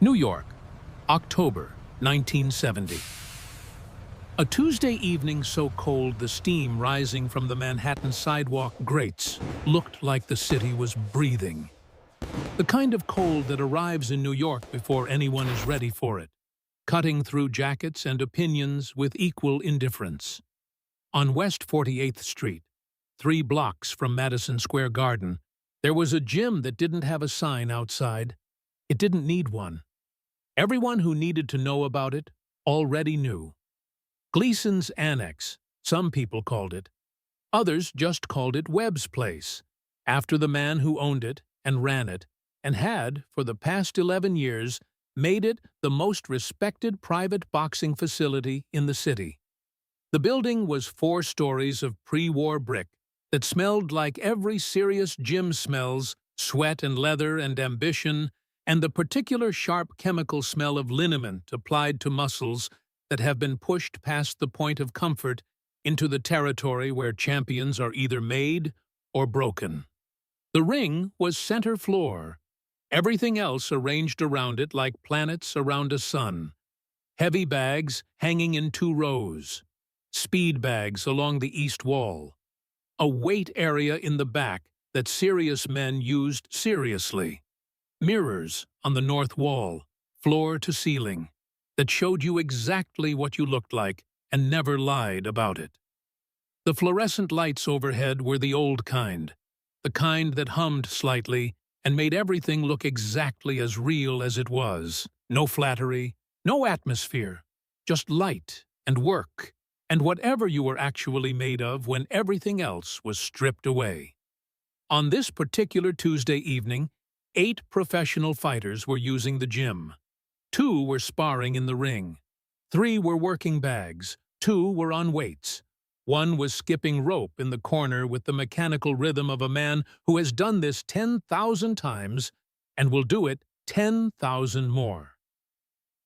New York, October 1970. A Tuesday evening so cold the steam rising from the Manhattan sidewalk grates looked like the city was breathing. The kind of cold that arrives in New York before anyone is ready for it, cutting through jackets and opinions with equal indifference. On West 48th Street, 3 blocks from Madison Square Garden, there was a gym that didn't have a sign outside. It didn't need one. Everyone who needed to know about it already knew. Gleason's Annex, some people called it. Others just called it Webb's place, after the man who owned it and ran it, and had, for the past 11 years, made it the most respected private boxing facility in the city. The building was 4 stories of pre-war brick that smelled like every serious gym smells, sweat and leather and ambition, and the particular sharp chemical smell of liniment applied to muscles that have been pushed past the point of comfort into the territory where champions are either made or broken. The ring was center floor, everything else arranged around it like planets around a sun. Heavy bags hanging in 2 rows, speed bags along the east wall, a weight area in the back that serious men used seriously, mirrors on the north wall, floor to ceiling, that showed you exactly what you looked like and never lied about it. The fluorescent lights overhead were the old kind, the kind that hummed slightly and made everything look exactly as real as it was. No flattery, no atmosphere, just light and work, and whatever you were actually made of when everything else was stripped away. On this particular Tuesday evening, 8 professional fighters were using the gym. 2 were sparring in the ring. 3 were working bags. 2 were on weights. 1 was skipping rope in the corner with the mechanical rhythm of a man who has done this 10,000 times and will do it 10,000 more.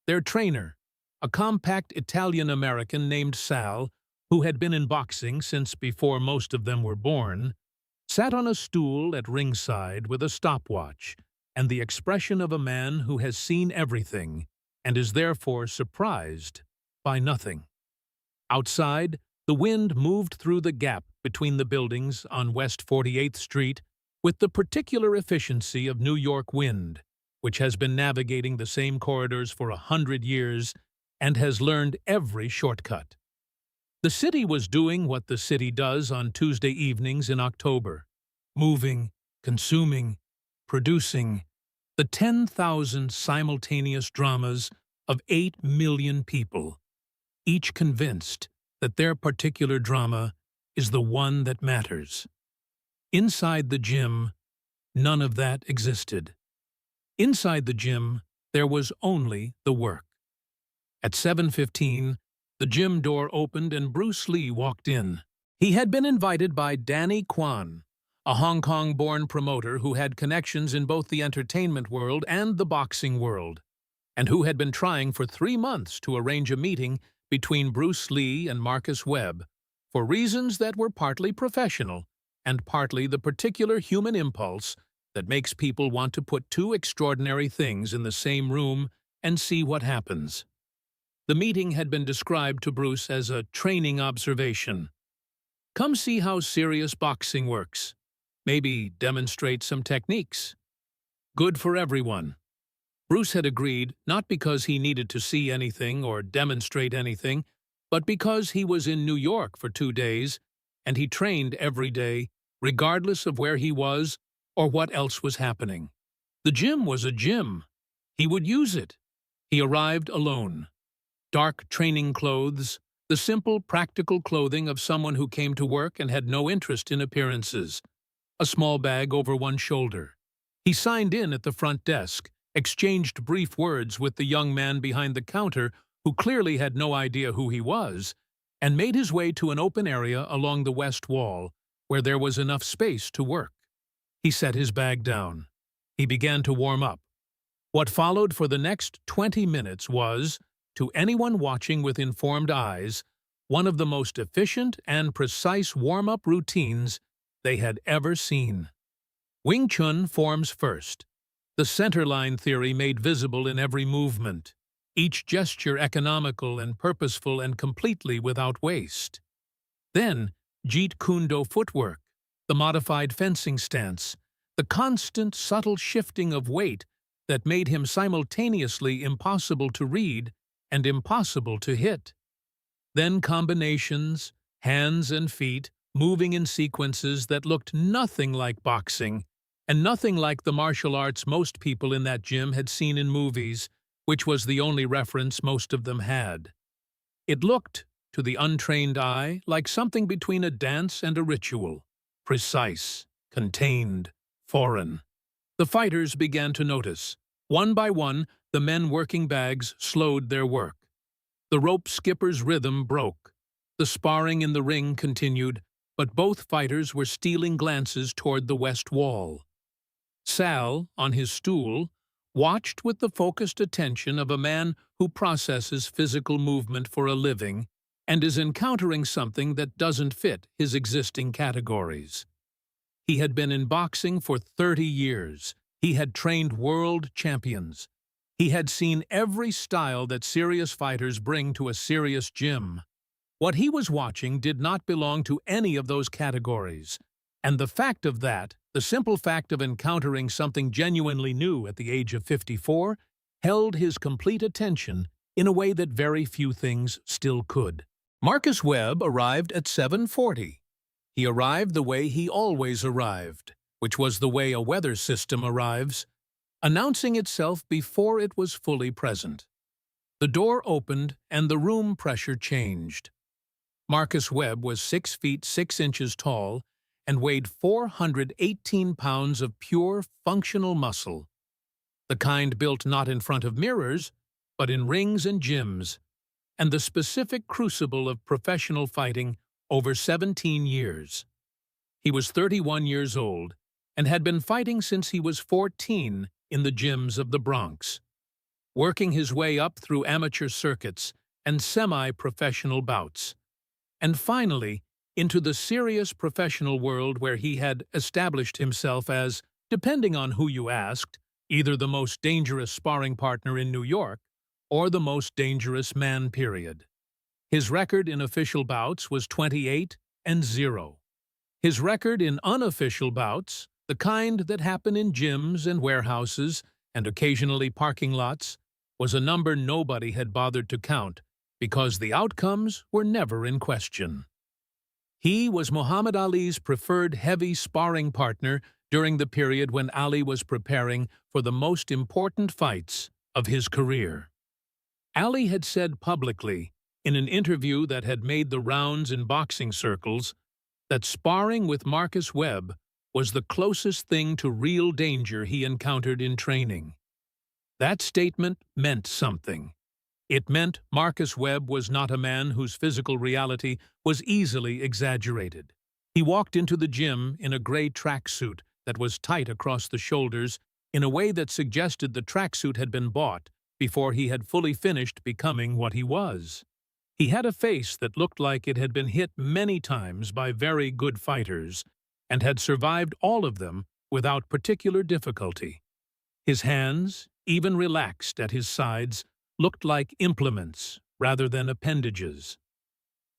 Their trainer, a compact Italian-American named Sal, who had been in boxing since before most of them were born, sat on a stool at ringside with a stopwatch and the expression of a man who has seen everything and is therefore surprised by nothing. Outside, the wind moved through the gap between the buildings on West 48th Street with the particular efficiency of New York wind, which has been navigating the same corridors for 100 years and has learned every shortcut. The city was doing what the city does on Tuesday evenings in October, moving, consuming, producing the 10,000 simultaneous dramas of 8 million people, each convinced that their particular drama is the one that matters. Inside the gym, none of that existed. Inside the gym, there was only the work. At 7:15, the gym door opened and Bruce Lee walked in. He had been invited by Danny Kwan, a Hong Kong-born promoter who had connections in both the entertainment world and the boxing world, and who had been trying for 3 months to arrange a meeting between Bruce Lee and Marcus Webb, for reasons that were partly professional and partly the particular human impulse that makes people want to put 2 extraordinary things in the same room and see what happens. The meeting had been described to Bruce as a training observation. Come see how serious boxing works. Maybe demonstrate some techniques. Good for everyone. Bruce had agreed not because he needed to see anything or demonstrate anything, but because he was in New York for 2 days, and he trained every day, regardless of where he was or what else was happening. The gym was a gym. He would use it. He arrived alone. Dark training clothes, the simple, practical clothing of someone who came to work and had no interest in appearances. A small bag over one shoulder. He signed in at the front desk, exchanged brief words with the young man behind the counter who clearly had no idea who he was, and made his way to an open area along the west wall where there was enough space to work. He set his bag down. He began to warm up. What followed for the next 20 minutes was, to anyone watching with informed eyes, one of the most efficient and precise warm-up routines they had ever seen. Wing Chun forms first. the centerline theory made visible in every movement, each gesture economical and purposeful and completely without waste. Then, Jeet Kune Do footwork, the modified fencing stance, the constant subtle shifting of weight that made him simultaneously impossible to read and impossible to hit. Then combinations, hands and feet, moving in sequences that looked nothing like boxing, and nothing like the martial arts most people in that gym had seen in movies, which was the only reference most of them had. It looked, to the untrained eye, like something between a dance and a ritual, precise, contained, foreign. The fighters began to notice. One by one, the men working bags slowed their work. The rope skipper's rhythm broke. The sparring in the ring continued, but both fighters were stealing glances toward the west wall. Sal, on his stool, watched with the focused attention of a man who processes physical movement for a living and is encountering something that doesn't fit his existing categories. He had been in boxing for 30 years. He had trained world champions. He had seen every style that serious fighters bring to a serious gym. What he was watching did not belong to any of those categories, and the fact of that, the simple fact of encountering something genuinely new at the age of 54, held his complete attention in a way that very few things still could. Marcus Webb arrived at 7:40. He arrived the way he always arrived, which was the way a weather system arrives, announcing itself before it was fully present. The door opened and the room pressure changed. Marcus Webb was 6 feet 6 inches tall and weighed 418 pounds of pure, functional muscle, the kind built not in front of mirrors, but in rings and gyms, and the specific crucible of professional fighting over 17 years. He was 31 years old and had been fighting since he was 14 in the gyms of the Bronx, working his way up through amateur circuits and semi-professional bouts, and finally into the serious professional world where he had established himself as, depending on who you asked, either the most dangerous sparring partner in New York or the most dangerous man, period. His record in official bouts was 28-0. His record in unofficial bouts, the kind that happen in gyms and warehouses and occasionally parking lots, was a number nobody had bothered to count because the outcomes were never in question. He was Muhammad Ali's preferred heavy sparring partner during the period when Ali was preparing for the most important fights of his career. Ali had said publicly, in an interview that had made the rounds in boxing circles, that sparring with Marcus Webb was the closest thing to real danger he encountered in training. That statement meant something. It meant Marcus Webb was not a man whose physical reality was easily exaggerated. He walked into the gym in a gray tracksuit that was tight across the shoulders in a way that suggested the tracksuit had been bought before he had fully finished becoming what he was. He had a face that looked like it had been hit many times by very good fighters and had survived all of them without particular difficulty. His hands, even relaxed at his sides, looked like implements rather than appendages.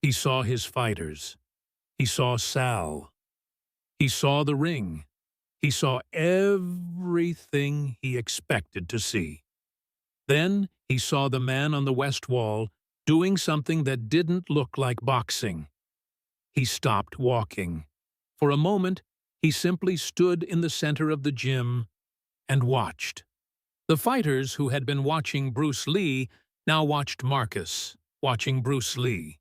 He saw his fighters. He saw Sal. He saw the ring. He saw everything he expected to see. Then he saw the man on the west wall doing something that didn't look like boxing. He stopped walking. For a moment, he simply stood in the center of the gym and watched. The fighters who had been watching Bruce Lee now watched Marcus, watching Bruce Lee.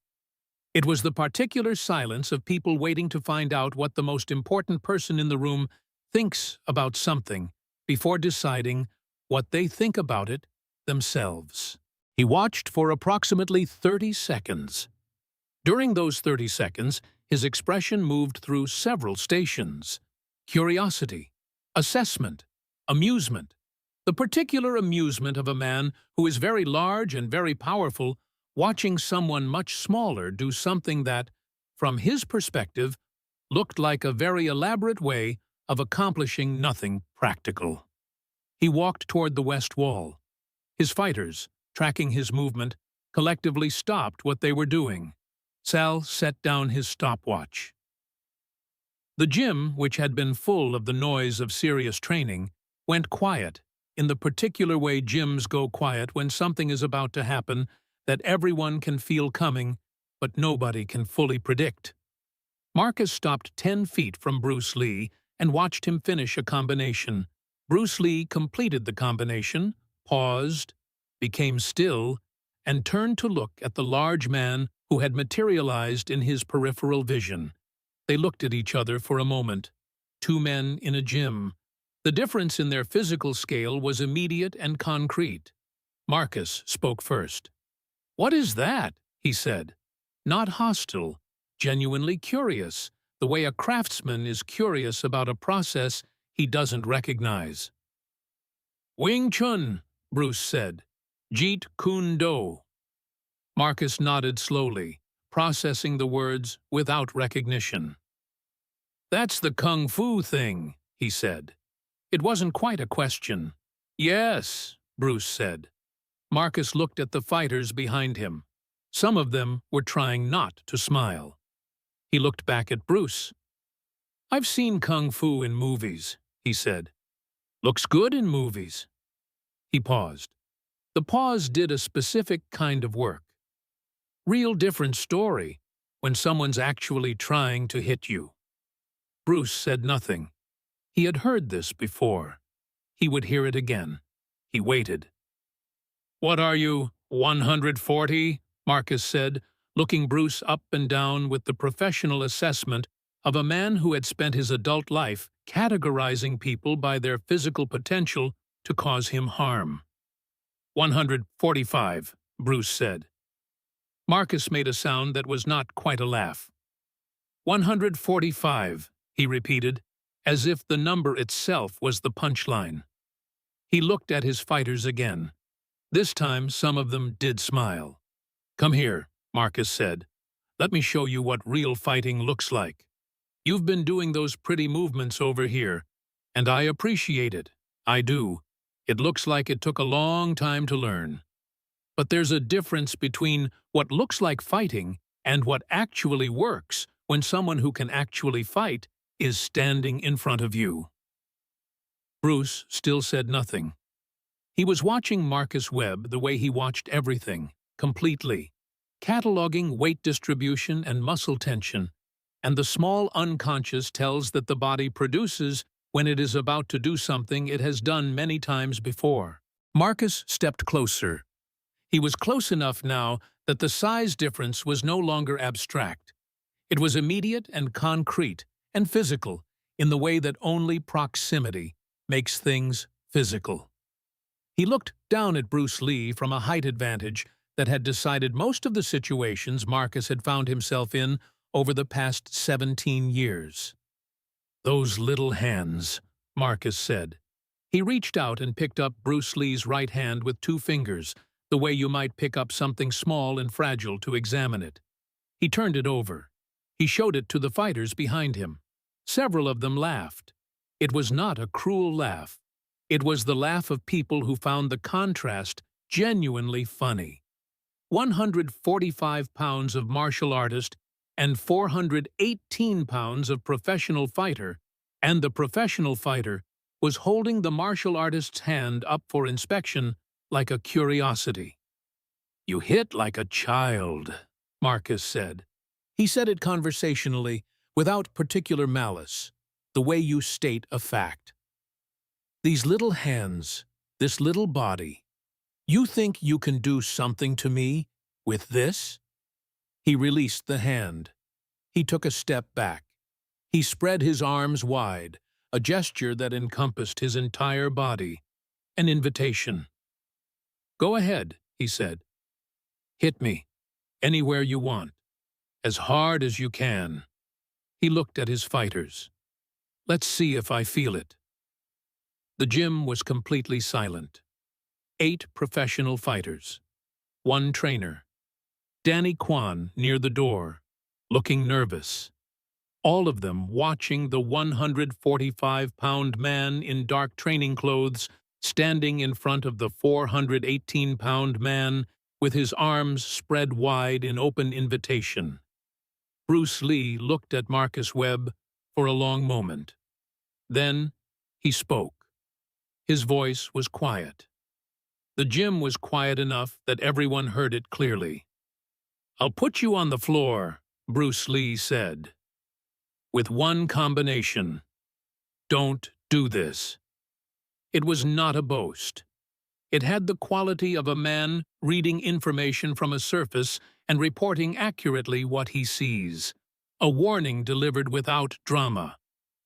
It was the particular silence of people waiting to find out what the most important person in the room thinks about something before deciding what they think about it themselves. He watched for approximately 30 seconds. During those 30 seconds, his expression moved through several stations: curiosity, assessment, amusement. The particular amusement of a man who is very large and very powerful watching someone much smaller do something that, from his perspective, looked like a very elaborate way of accomplishing nothing practical. He walked toward the west wall. His fighters, tracking his movement, collectively stopped what they were doing. Sal set down his stopwatch. The gym, which had been full of the noise of serious training, went quiet, in the particular way gyms go quiet when something is about to happen that everyone can feel coming, but nobody can fully predict. Marcus stopped 10 feet from Bruce Lee and watched him finish a combination. Bruce Lee completed the combination, paused, became still, and turned to look at the large man who had materialized in his peripheral vision. They looked at each other for a moment. Two men in a gym. The difference in their physical scale was immediate and concrete. Marcus spoke first. "What is that?" he said. Not hostile, genuinely curious, the way a craftsman is curious about a process he doesn't recognize. "Wing Chun," Bruce said. "Jeet Kune Do." Marcus nodded slowly, processing the words without recognition. "That's the kung fu thing," he said. It wasn't quite a question. "Yes," Bruce said. Marcus looked at the fighters behind him. Some of them were trying not to smile. He looked back at Bruce. "I've seen kung fu in movies," he said. "Looks good in movies." He paused. The pause did a specific kind of work. Real different story when someone's actually trying to hit you. Bruce said nothing. He had heard this before. He would hear it again. He waited. "What are you, 140? Marcus said, looking Bruce up and down with the professional assessment of a man who had spent his adult life categorizing people by their physical potential to cause him harm. 145, Bruce said. Marcus made a sound that was not quite a laugh. 145, he repeated, as if the number itself was the punchline. He looked at his fighters again. This time some of them did smile. "Come here," Marcus said. "Let me show you what real fighting looks like. You've been doing those pretty movements over here, and I appreciate it. I do. It looks like it took a long time to learn. But there's a difference between what looks like fighting and what actually works when someone who can actually fight is standing in front of you." Bruce still said nothing. He was watching Marcus Webb the way he watched everything, completely, cataloging weight distribution and muscle tension, and the small unconscious tells that the body produces when it is about to do something it has done many times before. Marcus stepped closer. He was close enough now that the size difference was no longer abstract. It was immediate and concrete and physical in the way that only proximity makes things physical. He looked down at Bruce Lee from a height advantage that had decided most of the situations Marcus had found himself in over the past 17 years. "Those little hands," Marcus said. He reached out and picked up Bruce Lee's right hand with 2 fingers, the way you might pick up something small and fragile to examine it. He turned it over. He showed it to the fighters behind him. Several of them laughed. It was not a cruel laugh. It was the laugh of people who found the contrast genuinely funny. 145 pounds of martial artist and 418 pounds of professional fighter, and the professional fighter was holding the martial artist's hand up for inspection like a curiosity. "You hit like a child," Marcus said. He said it conversationally, without particular malice, the way you state a fact. "These little hands, this little body, you think you can do something to me with this?" He released the hand. He took a step back. He spread his arms wide, a gesture that encompassed his entire body, an invitation. "Go ahead," he said. "Hit me, anywhere you want, as hard as you can." He looked at his fighters. "Let's see if I feel it." The gym was completely silent. 8 professional fighters. 1 trainer. Danny Kwan near the door, looking nervous. All of them watching the 145-pound man in dark training clothes standing in front of the 418-pound man with his arms spread wide in open invitation. Bruce Lee looked at Marcus Webb for a long moment. Then he spoke. His voice was quiet. The gym was quiet enough that everyone heard it clearly. "I'll put you on the floor," Bruce Lee said. "With one combination. Don't do this." It was not a boast. It had the quality of a man reading information from a surface and reporting accurately what he sees. A warning delivered without drama.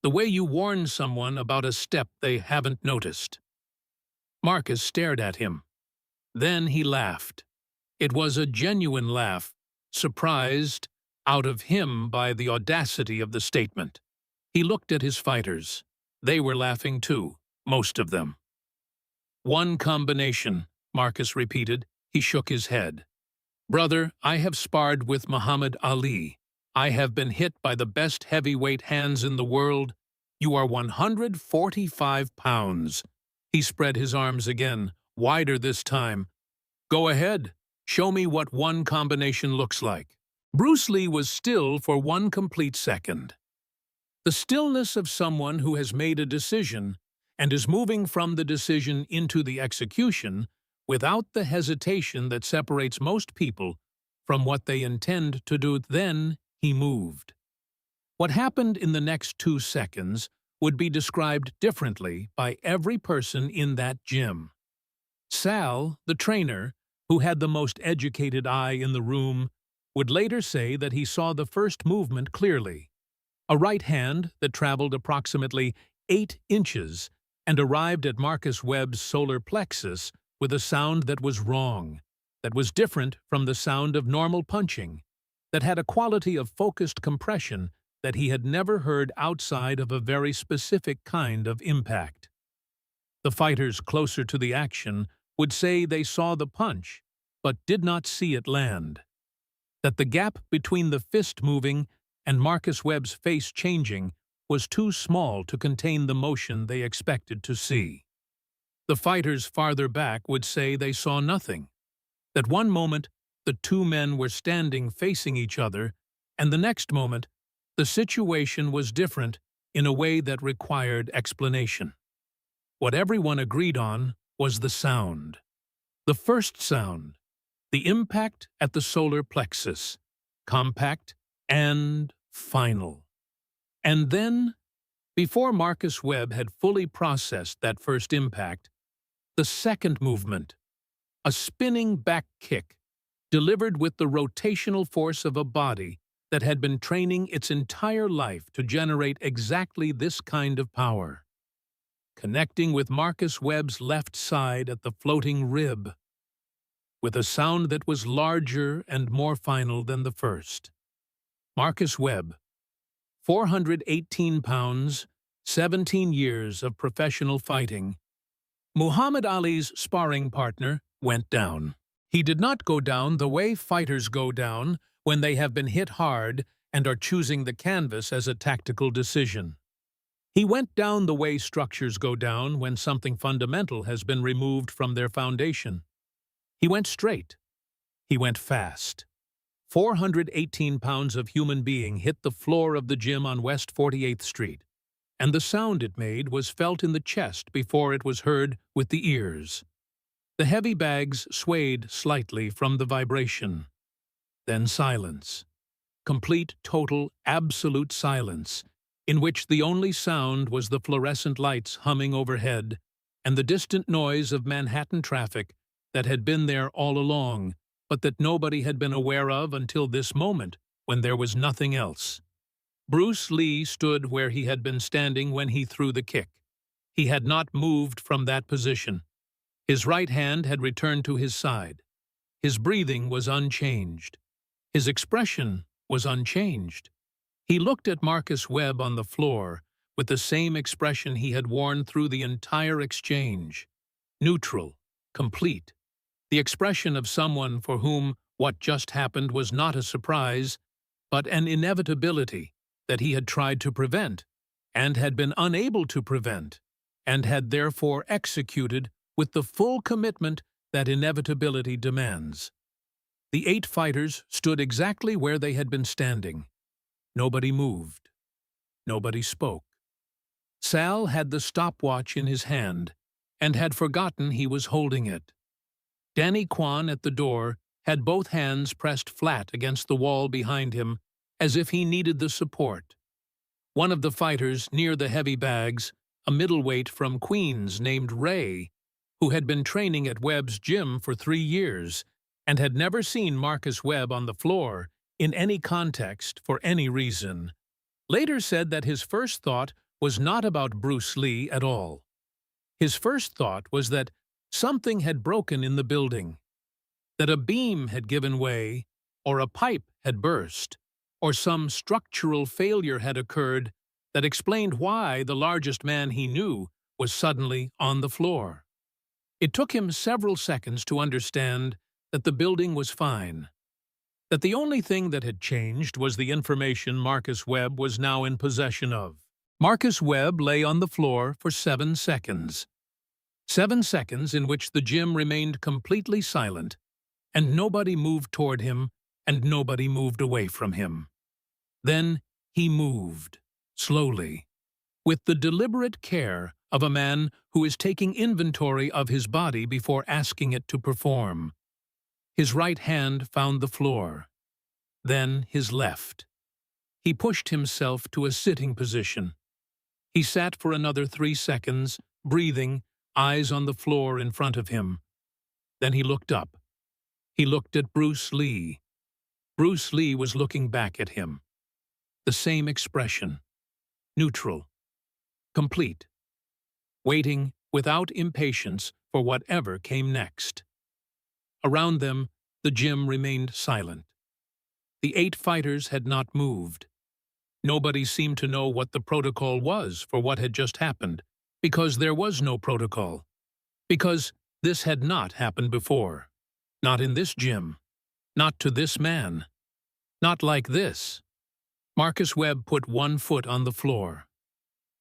The way you warn someone about a step they haven't noticed. Marcus stared at him. Then he laughed. It was a genuine laugh, surprised out of him by the audacity of the statement. He looked at his fighters. They were laughing too, most of them. "One combination," Marcus repeated. He shook his head. "Brother, I have sparred with Muhammad Ali. I have been hit by the best heavyweight hands in the world. You are 145 pounds. He spread his arms again, wider this time. "Go ahead. Show me what one combination looks like." Bruce Lee was still for one complete second. The stillness of someone who has made a decision and is moving from the decision into the execution without the hesitation that separates most people from what they intend to do. Then he moved. What happened in the next 2 seconds would be described differently by every person in that gym. Sal, the trainer, who had the most educated eye in the room, would later say that he saw the first movement clearly. A right hand that traveled approximately 8 inches and arrived at Marcus Webb's solar plexus with a sound that was wrong, that was different from the sound of normal punching, that had a quality of focused compression that he had never heard outside of a very specific kind of impact. The fighters closer to the action would say they saw the punch, but did not see it land. That the gap between the fist moving and Marcus Webb's face changing was too small to contain the motion they expected to see. The fighters farther back would say they saw nothing. That one moment the two men were standing facing each other, and the next moment the situation was different in a way that required explanation. What everyone agreed on was the sound. The first sound, the impact at the solar plexus, compact and final. And then, before Marcus Webb had fully processed that first impact, the second movement, a spinning back kick, delivered with the rotational force of a body that had been training its entire life to generate exactly this kind of power, connecting with Marcus Webb's left side at the floating rib, with a sound that was larger and more final than the first. Marcus Webb, 418 pounds, 17 years of professional fighting, Muhammad Ali's sparring partner, went down. He did not go down the way fighters go down when they have been hit hard and are choosing the canvas as a tactical decision. He went down the way structures go down when something fundamental has been removed from their foundation. He went straight. He went fast. 418 pounds of human being hit the floor of the gym on West 48th Street, and the sound it made was felt in the chest before it was heard with the ears. The heavy bags swayed slightly from the vibration. Then silence. Complete, total, absolute silence, in which the only sound was the fluorescent lights humming overhead and the distant noise of Manhattan traffic that had been there all along, but that nobody had been aware of until this moment, when there was nothing else. Bruce Lee stood where he had been standing when he threw the kick. He had not moved from that position. His right hand had returned to his side. His breathing was unchanged. His expression was unchanged. He looked at Marcus Webb on the floor with the same expression he had worn through the entire exchange. Neutral, complete. The expression of someone for whom what just happened was not a surprise, but an inevitability that he had tried to prevent and had been unable to prevent. and had therefore executed with the full commitment that inevitability demands. The 8 fighters stood exactly where they had been standing. Nobody moved. Nobody spoke. Sal had the stopwatch in his hand and had forgotten he was holding it. Danny Kwan at the door had both hands pressed flat against the wall behind him as if he needed the support. One of the fighters near the heavy bags, a middleweight from Queens named Ray, who had been training at Webb's gym for 3 years and had never seen Marcus Webb on the floor in any context for any reason, later said that his first thought was not about Bruce Lee at all. His first thought was that something had broken in the building, that a beam had given way, or a pipe had burst, or some structural failure had occurred that explained why the largest man he knew was suddenly on the floor. It took him several seconds to understand that the building was fine, that the only thing that had changed was the information Marcus Webb was now in possession of. Marcus Webb lay on the floor for 7 seconds. 7 seconds in which the gym remained completely silent, and nobody moved toward him, and nobody moved away from him. Then he moved, slowly, with the deliberate care of a man who is taking inventory of his body before asking it to perform. His right hand found the floor, then his left. He pushed himself to a sitting position. He sat for another 3 seconds, breathing, eyes on the floor in front of him. Then he looked up. He looked at Bruce Lee. Bruce Lee was looking back at him. The same expression. Neutral. Complete. Waiting without impatience for whatever came next. Around them, the gym remained silent. The 8 fighters had not moved. Nobody seemed to know what the protocol was for what had just happened, because there was no protocol. Because this had not happened before. Not in this gym. Not to this man. Not like this. Marcus Webb put one foot on the floor.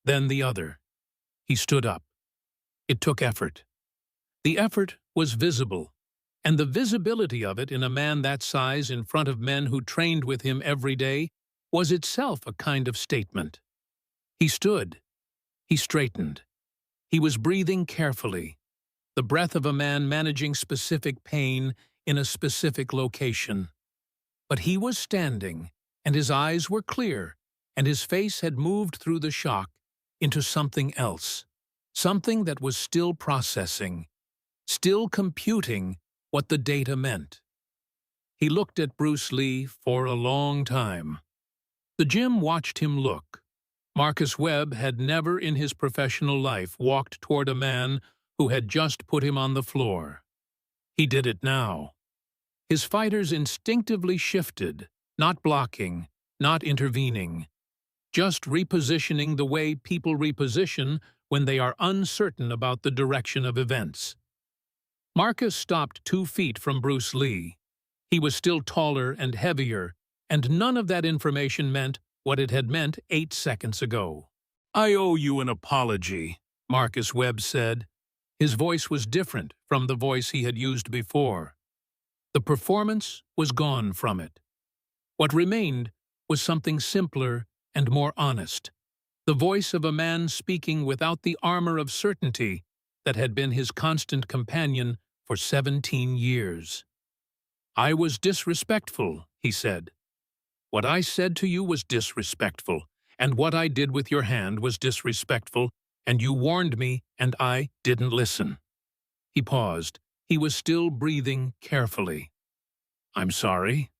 Then the other. He stood up. It took effort. The effort was visible, and the visibility of it in a man that size in front of men who trained with him every day was itself a kind of statement. He stood. He straightened. He was breathing carefully, the breath of a man managing specific pain in a specific location. But he was standing, and his eyes were clear, and his face had moved through the shock into something else, something that was still processing, still computing what the data meant. He looked at Bruce Lee for a long time. The gym watched him look. Marcus Webb had never in his professional life walked toward a man who had just put him on the floor. He did it now. His fighters instinctively shifted, not blocking, not intervening, just repositioning the way people reposition when they are uncertain about the direction of events. Marcus stopped 2 feet from Bruce Lee. He was still taller and heavier, and none of that information meant what it had meant 8 seconds ago. "I owe you an apology," Marcus Webb said. His voice was different from the voice he had used before. The performance was gone from it. What remained was something simpler and more honest, the voice of a man speaking without the armor of certainty that had been his constant companion for 17 years. "I was disrespectful," he said. "What I said to you was disrespectful, and what I did with your hand was disrespectful, and you warned me, and I didn't listen." He paused. He was still breathing carefully. "I'm sorry."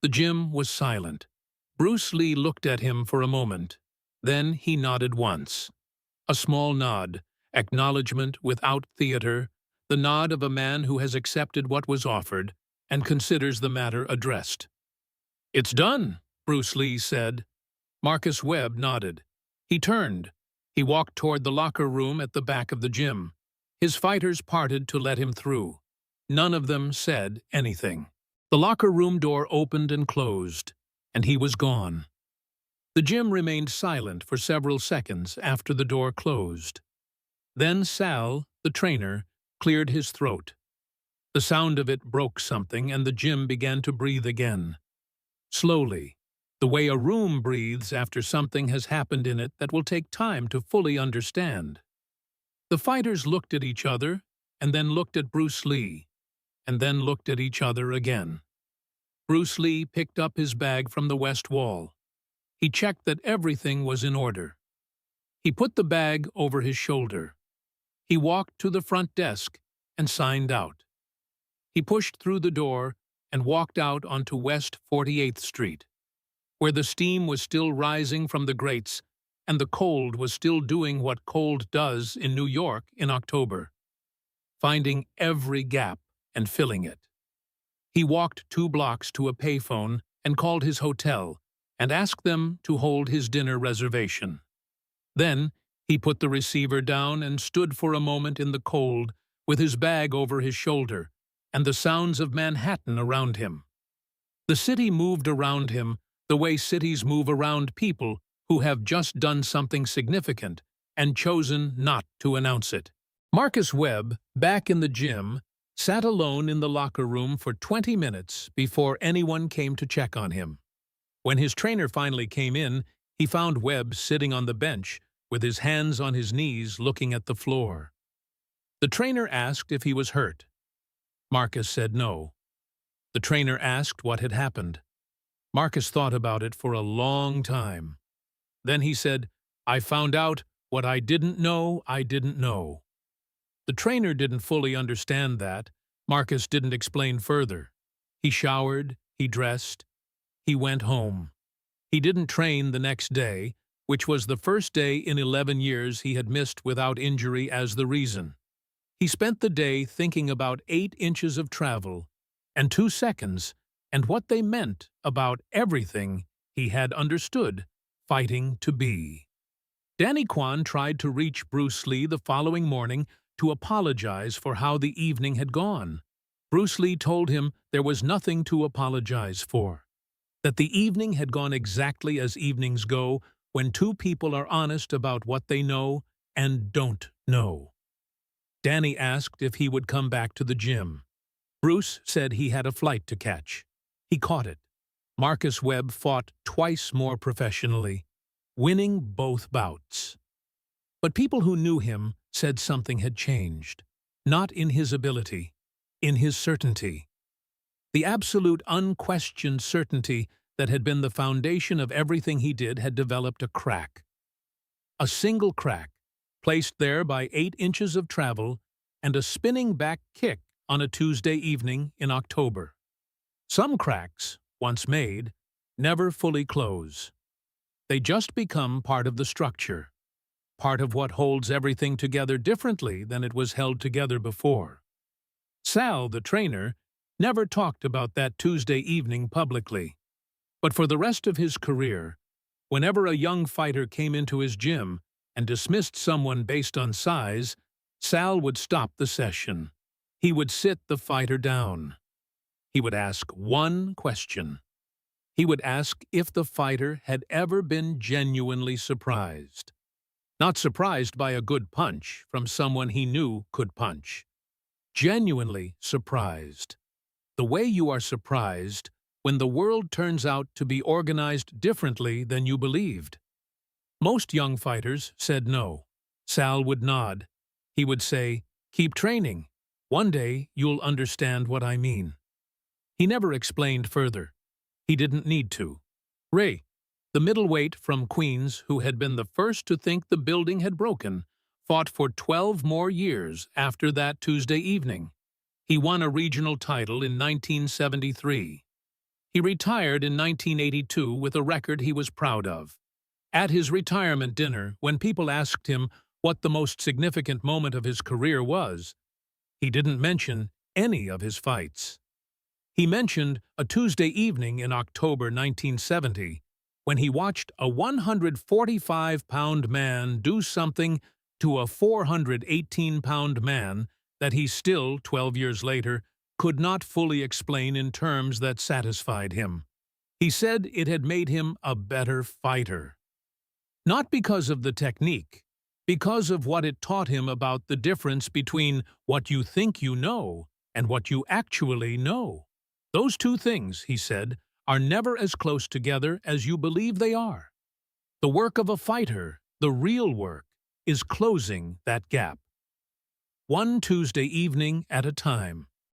The gym was silent. Bruce Lee looked at him for a moment. Then he nodded once. A small nod, acknowledgement without theater, the nod of a man who has accepted what was offered and considers the matter addressed. "It's done," Bruce Lee said. Marcus Webb nodded. He turned. He walked toward the locker room at the back of the gym. His fighters parted to let him through. None of them said anything. The locker room door opened and closed, and he was gone. The gym remained silent for several seconds after the door closed. Then Sal, the trainer, cleared his throat. The sound of it broke something, and the gym began to breathe again. Slowly, the way a room breathes after something has happened in it that will take time to fully understand. The fighters looked at each other, and then looked at Bruce Lee, and then looked at each other again. Bruce Lee picked up his bag from the west wall. He checked that everything was in order. He put the bag over his shoulder. He walked to the front desk and signed out. He pushed through the door and walked out onto West 48th Street, where the steam was still rising from the grates and the cold was still doing what cold does in New York in October, finding every gap and filling it. He walked 2 blocks to a payphone and called his hotel and asked them to hold his dinner reservation. Then he put the receiver down and stood for a moment in the cold with his bag over his shoulder and the sounds of Manhattan around him. The city moved around him the way cities move around people who have just done something significant and chosen not to announce it. Marcus Webb, back in the gym, sat alone in the locker room for 20 minutes before anyone came to check on him. When his trainer finally came in, he found Webb sitting on the bench with his hands on his knees looking at the floor. The trainer asked if he was hurt. Marcus said no. The trainer asked what had happened. Marcus thought about it for a long time. Then he said, "I found out what I didn't know I didn't know." The trainer didn't fully understand that. Marcus didn't explain further. He showered, he dressed, he went home. He didn't train the next day, which was the first day in 11 years he had missed without injury as the reason. He spent the day thinking about 8 inches of travel and 2 seconds and what they meant about everything he had understood fighting to be. Danny Kwan tried to reach Bruce Lee the following morning to apologize for how the evening had gone. Bruce Lee told him there was nothing to apologize for, that the evening had gone exactly as evenings go when 2 people are honest about what they know and don't know. Danny asked if he would come back to the gym. Bruce said he had a flight to catch. He caught it. Marcus Webb fought twice more professionally, winning both bouts. But people who knew him said something had changed, not in his ability, in his certainty. The absolute unquestioned certainty that had been the foundation of everything he did had developed a crack. A single crack, placed there by 8 inches of travel and a spinning back kick on a Tuesday evening in October. Some cracks, once made, never fully close. They just become part of the structure, part of what holds everything together differently than it was held together before. Sal, the trainer, never talked about that Tuesday evening publicly. But for the rest of his career, whenever a young fighter came into his gym and dismissed someone based on size, Sal would stop the session. He would sit the fighter down. He would ask one question. He would ask if the fighter had ever been genuinely surprised. Not surprised by a good punch from someone he knew could punch. Genuinely surprised. The way you are surprised when the world turns out to be organized differently than you believed. Most young fighters said no. Sal would nod. He would say, "Keep training. One day you'll understand what I mean." He never explained further. He didn't need to. Ray, the middleweight from Queens who had been the first to think the building had broken, fought for 12 more years after that Tuesday evening. He won a regional title in 1973. He retired in 1982 with a record he was proud of. At his retirement dinner, when people asked him what the most significant moment of his career was, he didn't mention any of his fights. He mentioned a Tuesday evening in October 1970 when he watched a 145-pound man do something to a 418-pound man that he still, 12 years later, could not fully explain in terms that satisfied him. He said it had made him a better fighter. Not because of the technique, because of what it taught him about the difference between what you think you know and what you actually know. Those two things, he said, are never as close together as you believe they are. The work of a fighter, the real work, is closing that gap. One Tuesday evening at a time.